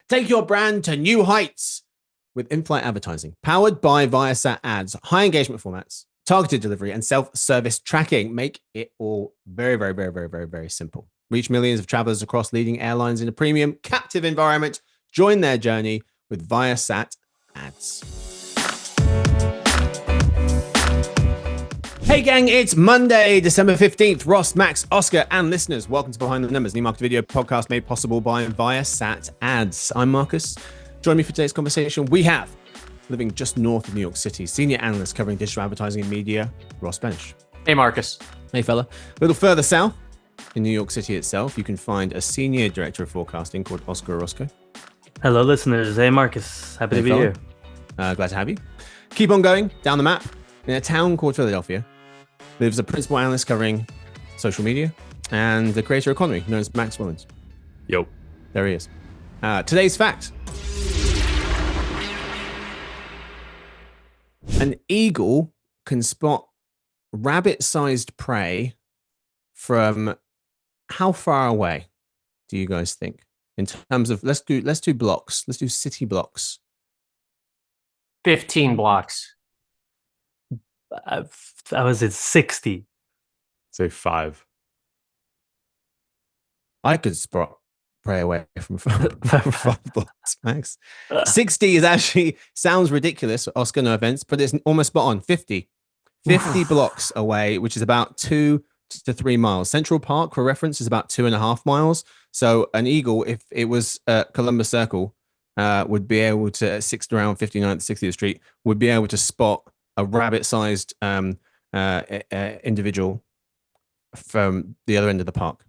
Take your brand to new heights with in-flight advertising, powered by Viasat Ads, high engagement formats, targeted delivery, and self-service tracking. Make it all very, very, very, very, very, very simple. Reach millions of travelers across leading airlines in a premium, captive environment. Join their journey with Viasat Ads. Hey gang, it's Monday, December 15th. Ross, Max, Oscar, and listeners, welcome to Behind the Numbers, new market video podcast made possible by Viasat Ads. I'm Marcus. Join me for today's conversation. We have, living just north of New York City, senior analyst covering digital advertising and media, Ross Benish. Hey, Marcus. Hey, fella. A little further south, in New York City itself, you can find a senior director of forecasting called Oscar Orozco. Hello, listeners. Hey, Marcus. Happy to be here. Glad to have you. Keep on going down the map. In a town called Philadelphia, lives a principal analyst covering social media and the creator economy, known as Max Willens. Yo. There he is. Today's fact. An eagle can spot rabbit-sized prey from how far away do you guys think? In terms of, let's do blocks. Let's do city blocks. 15 blocks. I was at 60. Say 5. I could spot prey away from 5 blocks, Max. 60 is actually, sounds ridiculous, Oscar, no offense, but it's almost spot on. 50 blocks away, which is about 2 to 3 miles. Central Park, for reference, is about 2.5 miles. So an eagle, if it was Columbus Circle, would be able to, at around 59th, 60th Street, would be able to spot a rabbit-sized individual from the other end of the park.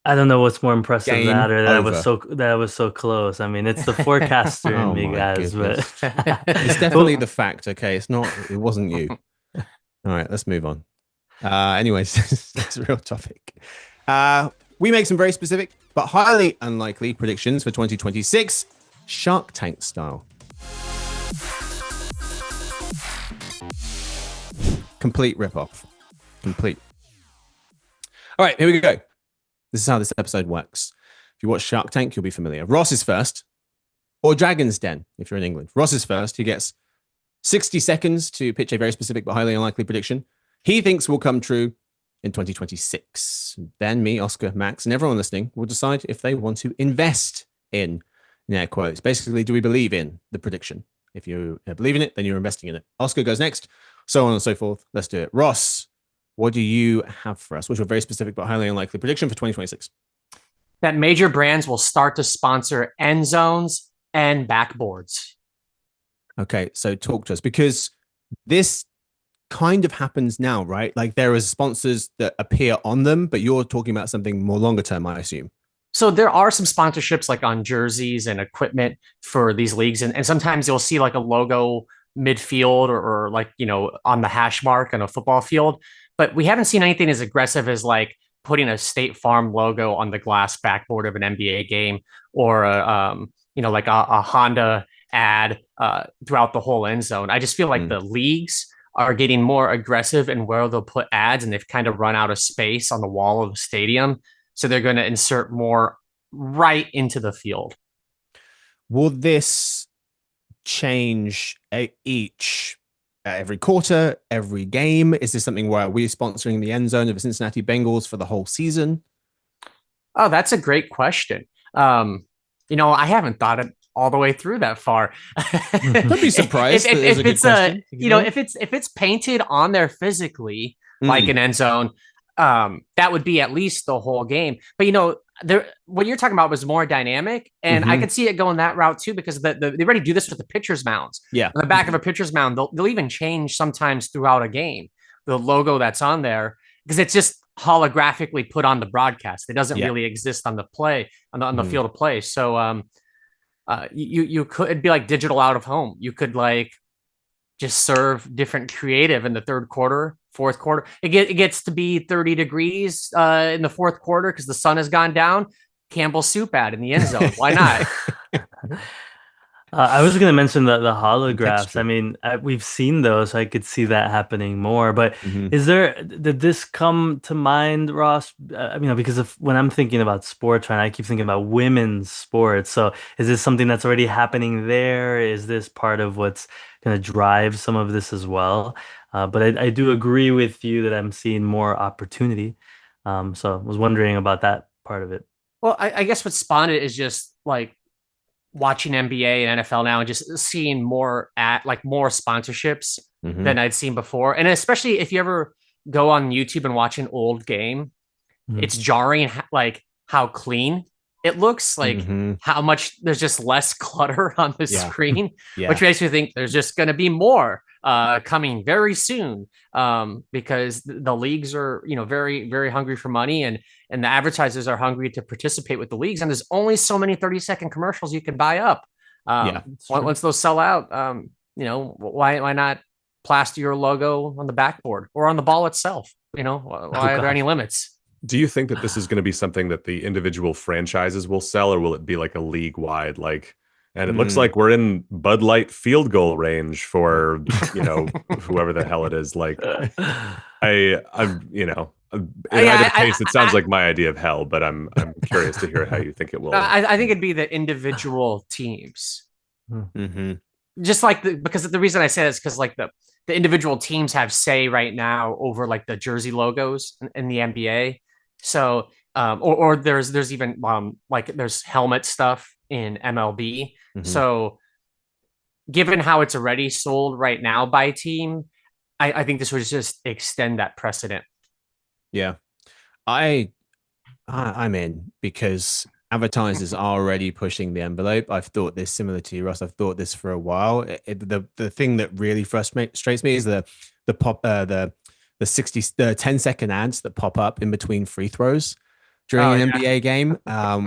I don't know what's more impressive, Game that or over. that was so close. I mean, it's the forecaster in me, guys, goodness. but It's definitely the fact. Okay, it wasn't you. All right, let's move on. Anyways, that's a real topic. We make some very specific but highly unlikely predictions for 2026, Shark Tank style. Complete ripoff. Complete. All right, here we go. This is how this episode works. If you watch Shark Tank, you'll be familiar. Ross is first, or Dragon's Den, if you're in England. Ross is first. He gets 60 seconds to pitch a very specific but highly unlikely prediction he thinks will come true in 2026. Then me, Oscar, Max, and everyone listening will decide if they want to invest in air quotes. Basically, do we believe in the prediction? If you believe in it, then you're investing in it. Oscar goes next, so on and so forth. Let's do it. Ross, what do you have for us? What's your very specific but highly unlikely prediction for 2026? That major brands will start to sponsor end zones and backboards. Okay, so talk to us, because this kind of happens now, right? Like there are sponsors that appear on them, but you're talking about something more longer term, I assume. So there are some sponsorships like on jerseys and equipment for these leagues. And sometimes you'll see like a logo midfield or like, on the hash mark on a football field. But we haven't seen anything as aggressive as like putting a State Farm logo on the glass backboard of an NBA game or like a Honda ad throughout the whole end zone. I just feel like the leagues are getting more aggressive in where they'll put ads, and they've kind of run out of space on the wall of the stadium. So they're going to insert more right into the field. Will this change every quarter, every game? Is this something where we're sponsoring the end zone of the Cincinnati Bengals for the whole season? Oh, that's a great question. I haven't thought it all the way through that far. Don't be surprised. if it's painted on there physically, like an end zone, that would be at least the whole game. But what you're talking about was more dynamic, and I could see it going that route too, because they already do this with the pitcher's mounds. Yeah, on the back of a pitcher's mound, they'll even change sometimes throughout a game the logo that's on there, because it's just holographically put on the broadcast. It doesn't really exist on the play on the field of play. So you could, it'd be like digital out of home. You could like just serve different creative in the third quarter, fourth quarter. It gets to be 30 degrees in the fourth quarter because the sun has gone down. Campbell's soup ad in the end zone. Why not? I was going to mention the holographs. Texture. I mean, we've seen those, so I could see that happening more. But Mhm. did this come to mind, Ross? Because when I'm thinking about sports, right, I keep thinking about women's sports. So is this something that's already happening there? Is this part of what's going to drive some of this as well? But I do agree with you that I'm seeing more opportunity. So I was wondering about that part of it. Well, I guess what spawned it is just like watching NBA and NFL now and just seeing more sponsorships Mhm. than I'd seen before. And especially if you ever go on YouTube and watch an old game, Mhm. it's jarring like how clean it looks, like Mhm. how much there's just less clutter on the Yeah. screen, Yeah. which makes me think there's just going to be more coming very soon, because the leagues are, very, very hungry for money, and the advertisers are hungry to participate with the leagues, and there's only so many 30-second commercials you can buy up. Yeah. It's true. Once those sell out, why not plaster your logo on the backboard or on the ball itself? Why are there any gosh. limits? Do you think that this is going to be something that the individual franchises will sell, or will it be like a league wide? Like, and it looks Mm. like we're in Bud Light field goal range for whoever the hell it is. Like, in Yeah, either case, it sounds like my idea of hell. But I'm curious to hear how you think it will. I think it'd be the individual teams. Mhm. Just like because the reason I say this, because like the individual teams have say right now over like the jersey logos in the NBA. So or there's even like there's helmet stuff in MLB. Mhm. So given how it's already sold right now by team, I think this would just extend that precedent. Yeah. I'm in because advertisers are already pushing the envelope. I've thought this similar to you, Ross. I've thought this for a while. The thing that really frustrates me is the pop the 10-second ads that pop up in between free throws during Oh, an yeah. NBA game,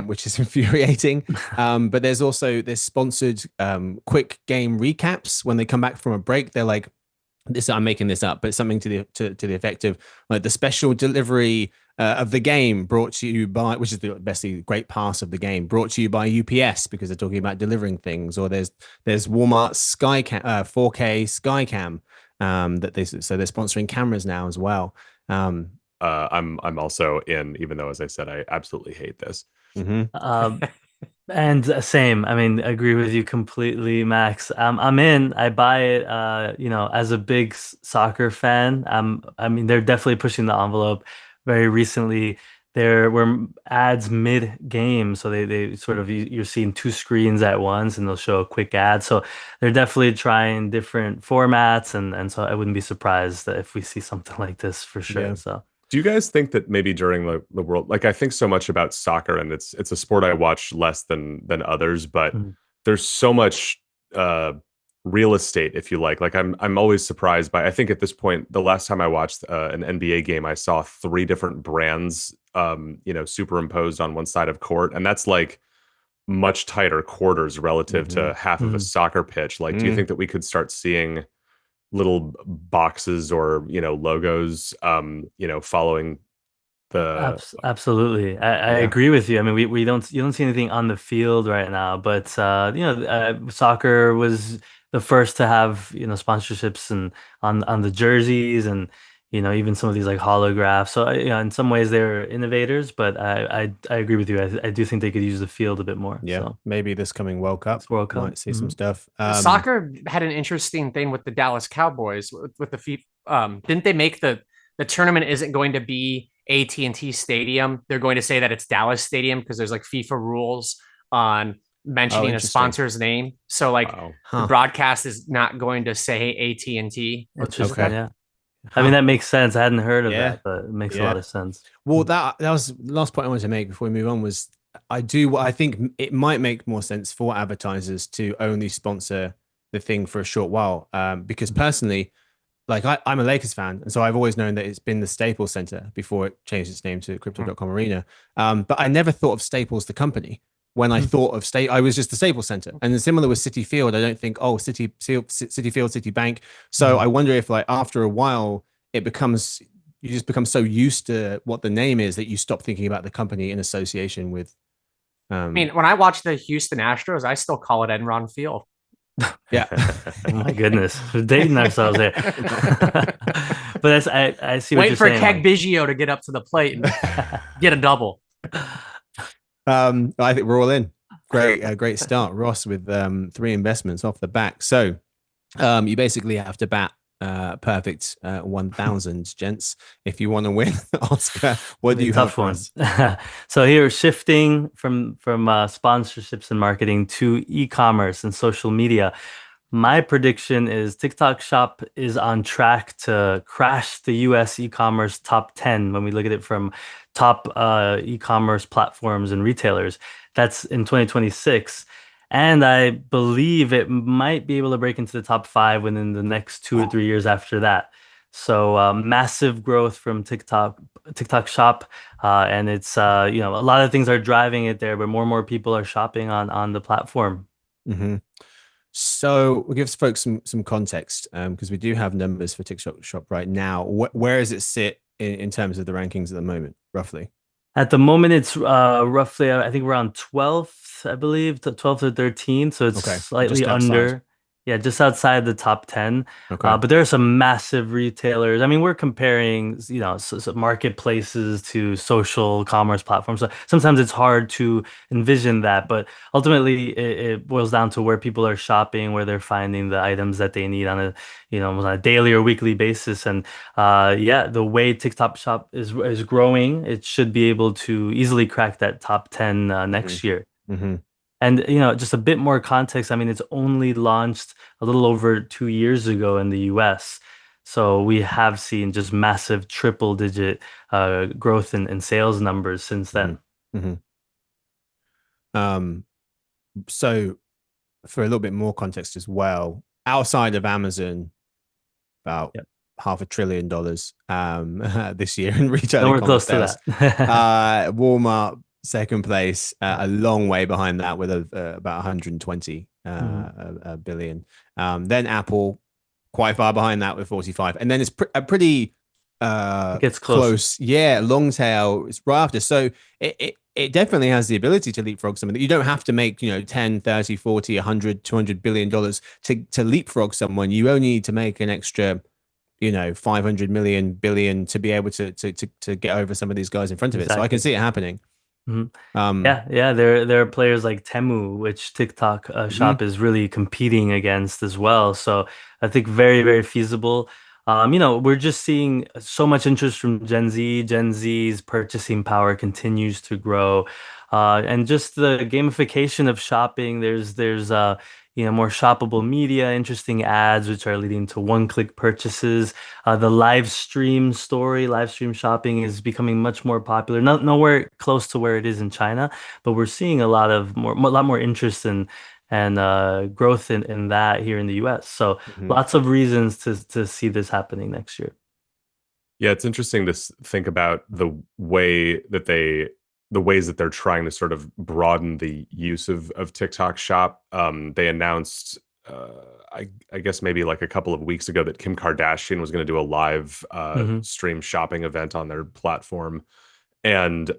which is infuriating. But there's sponsored quick game recaps when they come back from a break. They're like, this I'm making this up, but something to the effect of like the special delivery of the game brought to you by, which is the basically great pass of the game brought to you by UPS, because they're talking about delivering things. Or there's Walmart Skycam 4K Skycam that they're sponsoring cameras now as well. I'm also in, even though, as I said, I absolutely hate this. Mhm. And same. I mean, I agree with you completely, Max. I'm in. I buy it. As a big soccer fan, I mean, they're definitely pushing the envelope. Very recently, there were ads mid-game, so they sort of you're seeing two screens at once, and they'll show a quick ad. So they're definitely trying different formats, and so I wouldn't be surprised that if we see something like this for sure. Yeah. So. Do you guys think that maybe during the world, like, I think so much about soccer, and it's a sport I watch less than others, but Mhm. there's so much real estate, if you like. Like, I'm always surprised by. I think at this point, the last time I watched an NBA game, I saw three different brands, superimposed on one side of court, and that's like much tighter quarters relative to half of a Mhm. soccer pitch. Like, do you think that we could start seeing little boxes or logos following the Absolutely. I Yeah. agree with you. I mean, we don't you don't see anything on the field right now, but soccer was the first to have, sponsorships and on the jerseys, and even some of these like holographs. So in some ways they're innovators, but I agree with you. I do think they could use the field a bit more. Yeah, So maybe this coming World Cup it's World Cup. might see some stuff. Soccer had an interesting thing with the Dallas Cowboys with the FIFA. Didn't they make the tournament isn't going to be AT&T Stadium? They're going to say that it's Dallas Stadium because there's like FIFA rules on mentioning a Interesting. sponsor's name. So like wow. the Huh. broadcast is not going to say AT&T. Interesting. Okay. Yeah. I mean, that makes sense. I hadn't heard of Yeah. that, but it makes a Yeah. lot of sense. Well, that was the last point I wanted to make before we move on. Was I think it might make more sense for advertisers to only sponsor the thing for a short while, because personally, like I'm a Lakers fan, and so I've always known that it's been the Staples Center before it changed its name to Crypto.com Arena. But I never thought of Staples the company. When I thought of I was just the Staples Center, and then similar with City Field. I don't think City Field, Citibank. So I wonder if like after a while it becomes you just become so used to what the name is that you stop thinking about the company in association with. I mean, when I watch the Houston Astros, I still call it Enron Field. Yeah. Oh my goodness, we're dating ourselves here. But I see what Wait you're for saying. Keg Biggio to get up to the plate and get a double. I think we're all in. Great start, Ross, with 3 investments off the back. So you basically have to bat perfect 1,000, gents, if you want to win. Oscar, what do you have Tough for one. us? So here, shifting from sponsorships and marketing to e-commerce and social media. My prediction is TikTok Shop is on track to crash the US e-commerce top 10 when we look at it from top e-commerce platforms and retailers. That's in 2026. And I believe it might be able to break into the top 5 within the next 2 or 3 years after that. So massive growth from TikTok Shop, and it's a lot of things are driving it there, but more and more people are shopping on the platform. Hmm. So we'll give folks some context because we do have numbers for TikTok Shop right now. Where does it sit in terms of the rankings at the moment, roughly? At the moment, it's roughly, I think, around 12th, I believe, to 12th or 13th. So it's Okay, slightly just outside. under, yeah, just outside the top 10. Okay. But there are some massive retailers. I mean, we're comparing, so marketplaces to social commerce platforms. So sometimes it's hard to envision that, but ultimately it boils down to where people are shopping, where they're finding the items that they need on a daily or weekly basis. And yeah, the way TikTok Shop is growing, it should be able to easily crack that top 10 next year. Mm-hmm. And just a bit more context. I mean, it's only launched a little over 2 years ago in the US. So we have seen just massive triple digit growth in sales numbers since then. Mm-hmm. So for a little bit more context as well, outside of Amazon, about Yep. $500 billion this year in retail Nowhere e-commerce close to sales. that. Walmart second place, a long way behind that with about 120 billion. Then Apple quite far behind that with 45, and then it's a pretty It gets close. Yeah, long tail. It's right after. So it definitely has the ability to leapfrog someone. You don't have to make 10, 30, 40, 100, 200 billion dollars to leapfrog someone. You only need to make an extra 500 million billion to be able to get over some of these guys in front of it. So I can Exactly. see it happening. Yeah. There are players like Temu, which TikTok Shop is really competing against as well. So I think very, very feasible. We're just seeing so much interest from Gen Z. Gen Z's purchasing power continues to grow, and just the gamification of shopping. There's more shoppable media, interesting ads, which are leading to one-click purchases. The live stream shopping is becoming much more popular. Nowhere close to where it is in China, but we're seeing a lot more interest and growth in that here in the US. So lots of reasons to see this happening next year. Yeah, it's interesting to think about the ways that they're trying to sort of broaden the use of TikTok Shop. They announced, I guess maybe like a couple of weeks ago, that Kim Kardashian was going to do a live stream shopping event on their platform. And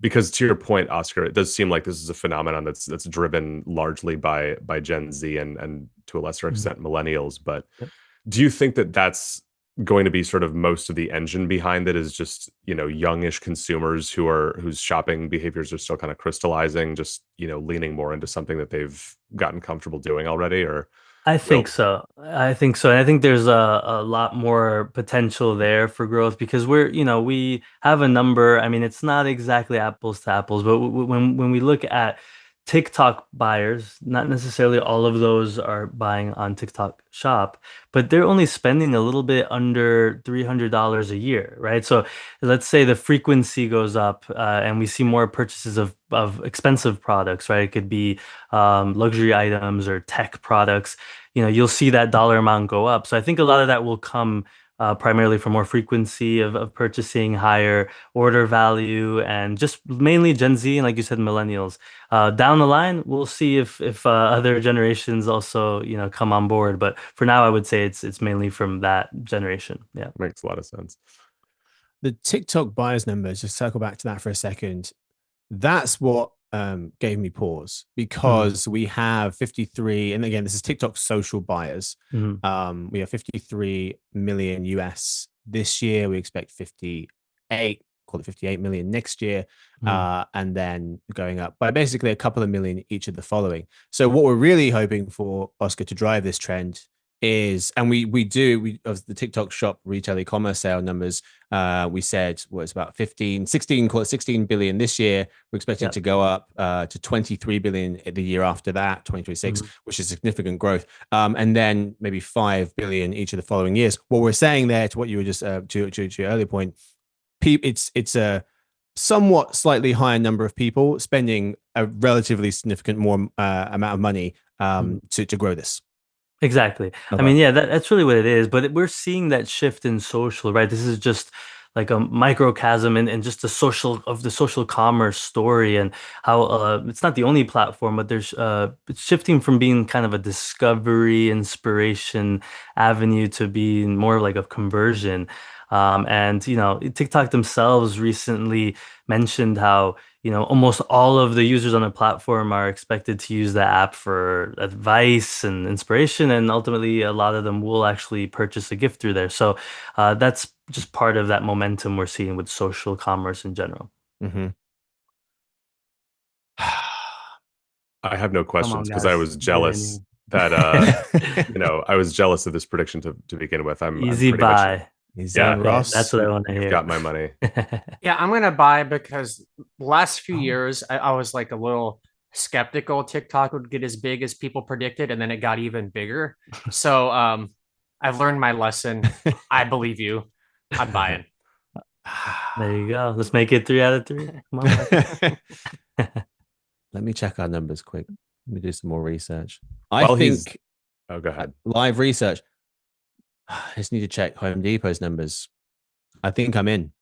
because to your point, Oscar, it does seem like this is a phenomenon that's driven largely by Gen Z and to a lesser extent millennials. But Yep. do you think that that's going to be sort of most of the engine behind it, is just youngish consumers whose shopping behaviors are still kind of crystallizing, just leaning more into something that they've gotten comfortable doing already? Or I think so. I think so. And I think there's a lot more potential there for growth because we have a number. I mean, it's not exactly apples to apples, but when we look at TikTok buyers, not necessarily all of those are buying on TikTok Shop, but they're only spending a little bit under $300 a year, right? So let's say the frequency goes up, and we see more purchases of expensive products, right? It could be luxury items or tech products. You'll see that dollar amount go up. So I think a lot of that will come primarily from more frequency of purchasing, higher order value, and just mainly Gen Z and, like you said, millennials. Down the line, we'll see if other generations also come on board. But for now, I would say it's mainly from that generation. Yeah, makes a lot of sense. The TikTok buyers numbers, just circle back to that for a second. That's what gave me pause because we have 53, and again, this is TikTok social buyers. We have 53 million US this year. We expect 58, call it 58 million next year, and then going up by basically a couple of million each of the following. So what we're really hoping for, Oscar, to drive this trend is, and we of the TikTok shop retail e-commerce sale numbers, we said was about 16, call it 16 billion this year. We're expecting to go up to 23 billion the year after that, 2026, which is significant growth. And then maybe 5 billion each of the following years. What we're saying there, to what you were just to your earlier point, it's a somewhat slightly higher number of people spending a relatively significant more amount of money to grow this. Exactly. I mean, yeah, that's really what it is. But we're seeing that shift in social, right? This is just like a microcosm in just the social commerce story, and how it's not the only platform, but there's it's shifting from being kind of a discovery, inspiration avenue to being more like a conversion. And TikTok themselves recently mentioned how almost all of the users on the platform are expected to use the app for advice and inspiration, and ultimately a lot of them will actually purchase a gift through there. So that's just part of that momentum we're seeing with social commerce in general. I have no questions because I guys. was jealous that I was jealous of this prediction to begin with. I'm Easy pretty buy. Yeah, Ross, that's what I want to hear. You've got my money. Yeah, I'm gonna buy because the last few years I was like a little skeptical TikTok would get as big as people predicted, and then it got even bigger. So I've learned my lesson. I believe you. I'm buying. There you go. Let's make it 3 out of 3. Come on. Let me check our numbers quick. Let me do some more research. Oh, go ahead. Live research. I just need to check Home Depot's numbers. I think I'm in.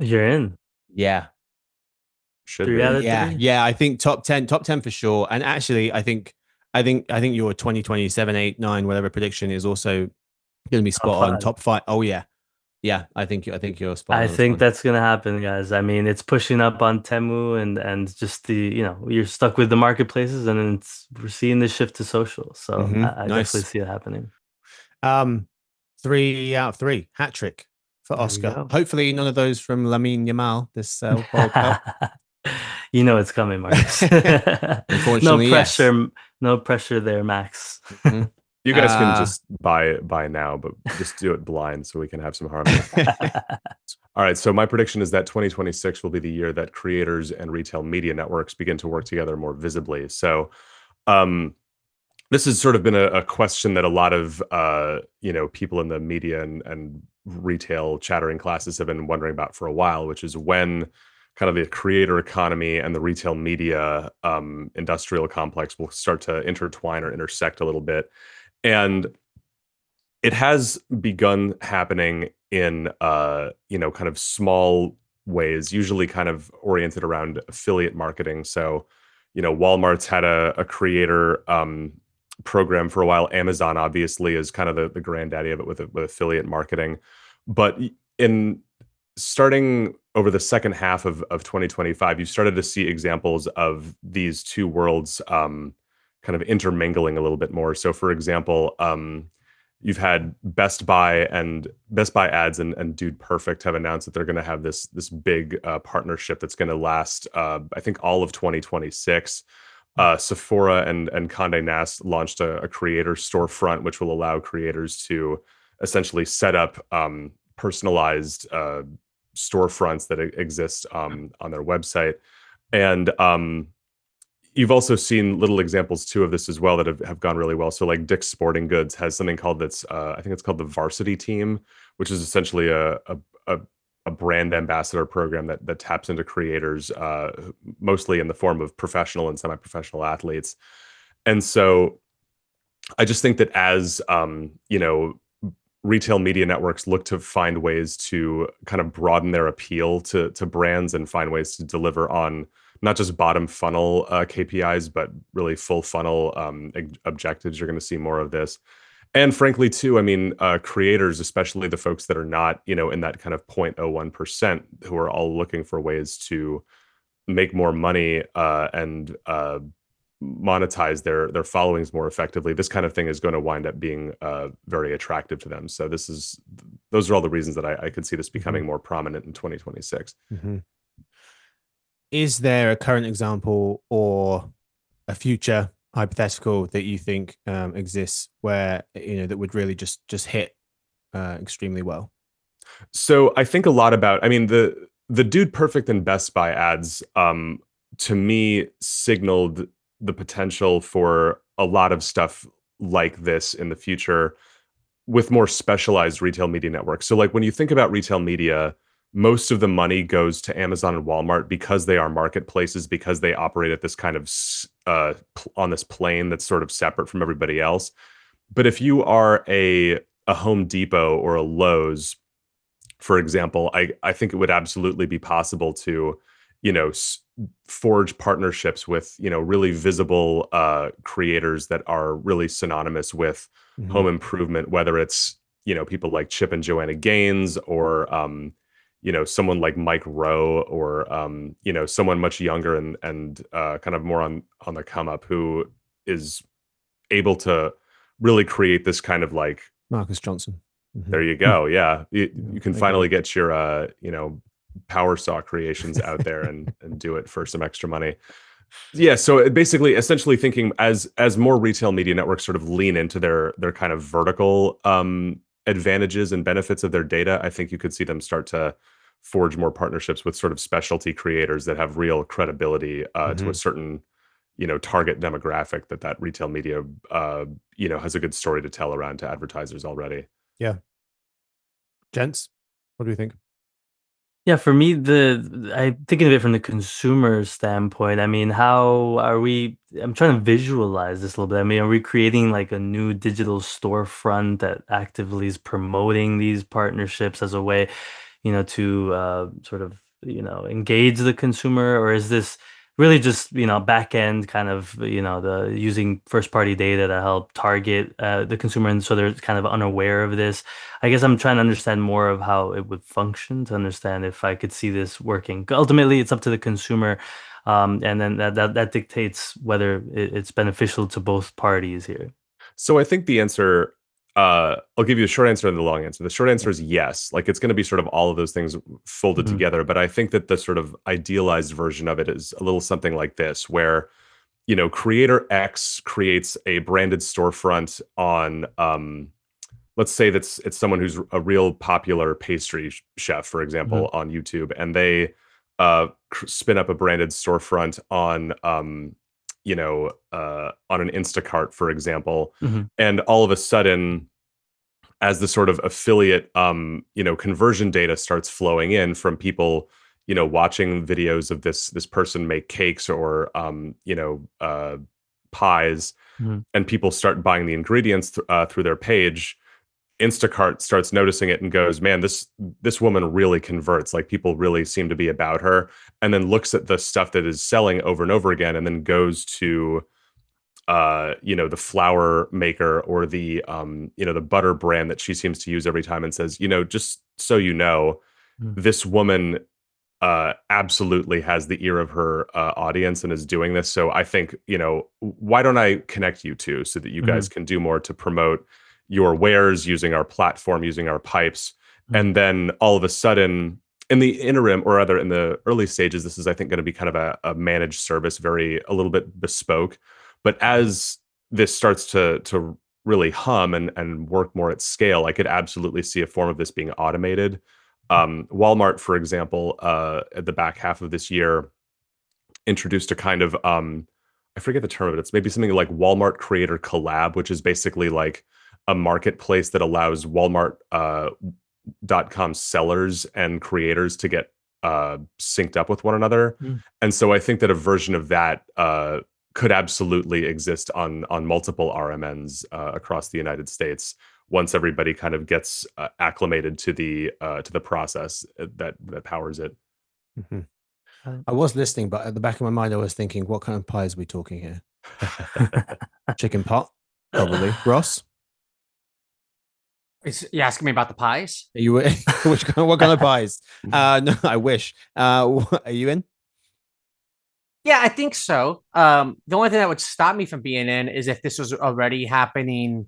You're in. Yeah. Should 3 be. out of 3. Yeah. I think top 10 for sure. And actually, I think your 2027, 8, 9, whatever prediction is also going to be spot on. Top 5. Oh yeah. Yeah, I think you're spot on. I think that's gonna happen, guys. I mean, it's pushing up on Temu, and just you're stuck with the marketplaces, and we're seeing the shift to social. So I definitely see it happening. 3 out of 3 hat trick for Oscar. Hopefully, none of those from Lamine Yamal this World Cup. It's coming, Marcus. Unfortunately, no pressure there, Max. You guys can just buy now, but just do it blind so we can have some harmony. All right. So my prediction is that 2026 will be the year that creators and retail media networks begin to work together more visibly. So this has sort of been a question that a lot of people in the media and retail chattering classes have been wondering about for a while, which is when kind of the creator economy and the retail media industrial complex will start to intertwine or intersect a little bit. And it has begun happening in kind of small ways, usually kind of oriented around affiliate marketing. So Walmart's had a creator program for a while. Amazon obviously is kind of the granddaddy of it with affiliate marketing. But in starting over the second half of 2025, you started to see examples of these two worlds kind of intermingling a little bit more. So for example, you've had Best Buy ads and Dude Perfect have announced that they're going to have this big partnership that's going to last, I think, all of 2026. Sephora and Condé Nast launched a creator storefront, which will allow creators to essentially set up personalized storefronts that exist on their website. And you've also seen little examples too of this as well that have gone really well. So like Dick's Sporting Goods has something called I think it's called the Varsity Team, which is essentially a brand ambassador program that taps into creators, mostly in the form of professional and semi-professional athletes. And so I just think that as retail media networks look to find ways to kind of broaden their appeal to brands and find ways to deliver on not just bottom funnel KPIs, but really full funnel objectives, you're going to see more of this. And frankly, too, I mean, creators, especially the folks that are not, in that kind of 0.01%, who are all looking for ways to make more money and monetize their followings more effectively, this kind of thing is going to wind up being very attractive to them. So those are all the reasons that I could see this becoming more prominent in 2026. Is there a current example or a future hypothetical that you think exists where that would really just hit extremely well? So I think a lot about, I mean, the Dude Perfect and Best Buy ads to me signaled the potential for a lot of stuff like this in the future with more specialized retail media networks. So like when you think about retail media, most of the money goes to Amazon and Walmart because they are marketplaces, because they operate at this kind of on this plane that's sort of separate from everybody else. But if you are a Home Depot or a Lowe's, for example, I think it would absolutely be possible to, forge partnerships with, really visible creators that are really synonymous with home improvement, whether it's, people like Chip and Joanna Gaines or, someone like Mike Rowe or, someone much younger and kind of more on the come up who is able to really create this kind of like Marcus Johnson. There you go. Yeah. You can finally get your, power saw creations out there and do it for some extra money. Yeah. So essentially thinking as more retail media networks sort of lean into their kind of vertical advantages and benefits of their data, I think you could see them start to forge more partnerships with sort of specialty creators that have real credibility to a certain, target demographic that retail media, has a good story to tell around to advertisers already. Yeah. Gents, what do you think? Yeah, for me, I'm thinking of it from the consumer standpoint. I mean, how are we? I'm trying to visualize this a little bit. I mean, are we creating like a new digital storefront that actively is promoting these partnerships as a way, to sort of, engage the consumer, or is this really just back end kind of the using first party data to help target the consumer, and so they're kind of unaware of this? I guess I'm trying to understand more of how it would function to understand if I could see this working. Ultimately, it's up to the consumer, and then that dictates whether it's beneficial to both parties here. So I think the answer, I'll give you a short answer and the long answer. The short answer is yes. Like it's going to be sort of all of those things folded together. But I think that the sort of idealized version of it is a little something like this, where, creator X creates a branded storefront on, let's say it's someone who's a real popular pastry chef, for example, on YouTube, and they spin up a branded storefront on, on an Instacart, for example, and all of a sudden, as the sort of affiliate, conversion data starts flowing in from people, watching videos of this person make cakes or, pies, and people start buying the ingredients through their page. Instacart starts noticing it and goes, man, this woman really converts. Like people really seem to be about her, and then looks at the stuff that is selling over and over again, and then goes to, the flour maker or the, the butter brand that she seems to use every time and says, just so this woman absolutely has the ear of her audience and is doing this. So I think, why don't I connect you two so that you guys can do more to promote your wares using our platform, using our pipes. And then all of a sudden in the interim, or rather in the early stages, this is, I think, going to be kind of a managed service, a little bit bespoke. But as this starts to really hum and work more at scale, I could absolutely see a form of this being automated. Walmart, for example, at the back half of this year, introduced a kind of, I forget the term of it. It's maybe something like Walmart Creator Collab, which is basically like a marketplace that allows Walmart.com sellers and creators to get synced up with one another. And so I think that a version of that could absolutely exist on multiple RMNs across the United States once everybody kind of gets acclimated to the process that powers it. I was listening, but at the back of my mind, I was thinking, what kind of pies are we talking here? Chicken pot, probably. Ross? You asking me about the pies? Are you what kind of pies? No, I wish. Are you in? Yeah, I think so. The only thing that would stop me from being in is if this was already happening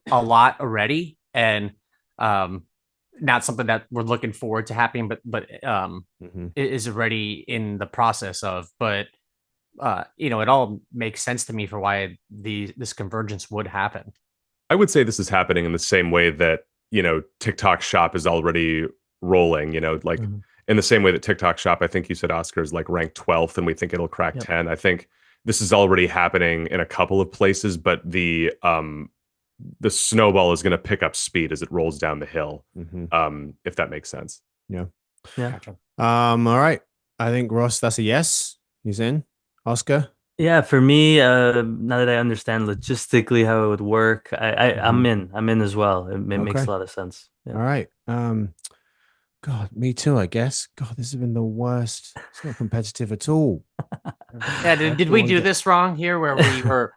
a lot already, and um, not something that we're looking forward to happening, but it is already in the process of. But it all makes sense to me for why this convergence would happen. I would say this is happening in the same way that, TikTok Shop is already rolling, like Mhm. in the same way that TikTok Shop, I think you said Oscar is like ranked 12th and we think it'll crack Yep. 10. I think this is already happening in a couple of places, but the snowball is going to pick up speed as it rolls down the hill. If that makes sense. Yeah. Gotcha. All right. I think Ross, that's a yes. He's in. Oscar. Yeah, for me, now that I understand logistically how it would work, I'm in. I'm in as well. It makes Okay. a lot of sense. Yeah. All right. God, me too, I guess. God, this has been the worst. It's not competitive at all. Yeah, did we do this wrong here where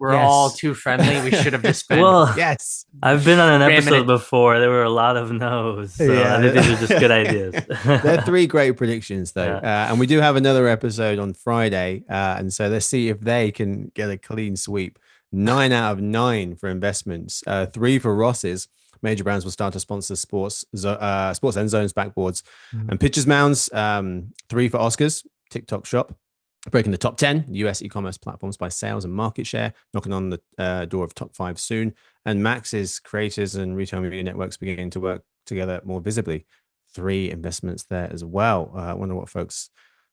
we're all Yes. too friendly? We should have just been. Well, Yes. I've been on an Wait a episode minute. before. There were a lot of no's. So Yeah. I think these are just good ideas. They're 3 great predictions, though. Yeah. And we do have another episode on Friday. And so let's see if they can get a clean sweep. 9 out of 9 for investments, 3 for Ross's. Major brands will start to sponsor sports end zones, backboards, and pitches mounds. 3 for Oscars, TikTok Shop. Breaking the top 10 US e-commerce platforms by sales and market share, knocking on the door of top 5 soon. And Max's creators and retail media networks beginning to work together more visibly. 3 investments there as well. I wonder what folks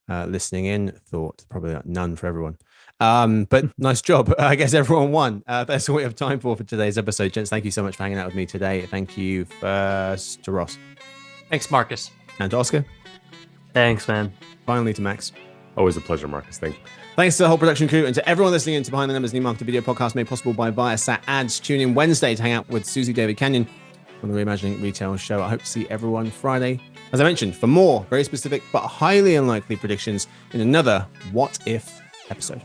listening in thought. Probably none for everyone. But nice job. I guess everyone won. That's all we have time for today's episode. Gents, thank you so much for hanging out with me today. Thank you first to Ross. Thanks, Marcus. And to Oscar. Thanks, man. Finally to Max. Always a pleasure, Marcus. Thank you. Thanks to the whole production crew and to everyone listening in to Behind the Numbers New Marketing Video Podcast made possible by Viasat Ads. Tune in Wednesday to hang out with Susie David Canyon on the Reimagining Retail show. I hope to see everyone Friday, as I mentioned, for more very specific but highly unlikely predictions in another What If episode.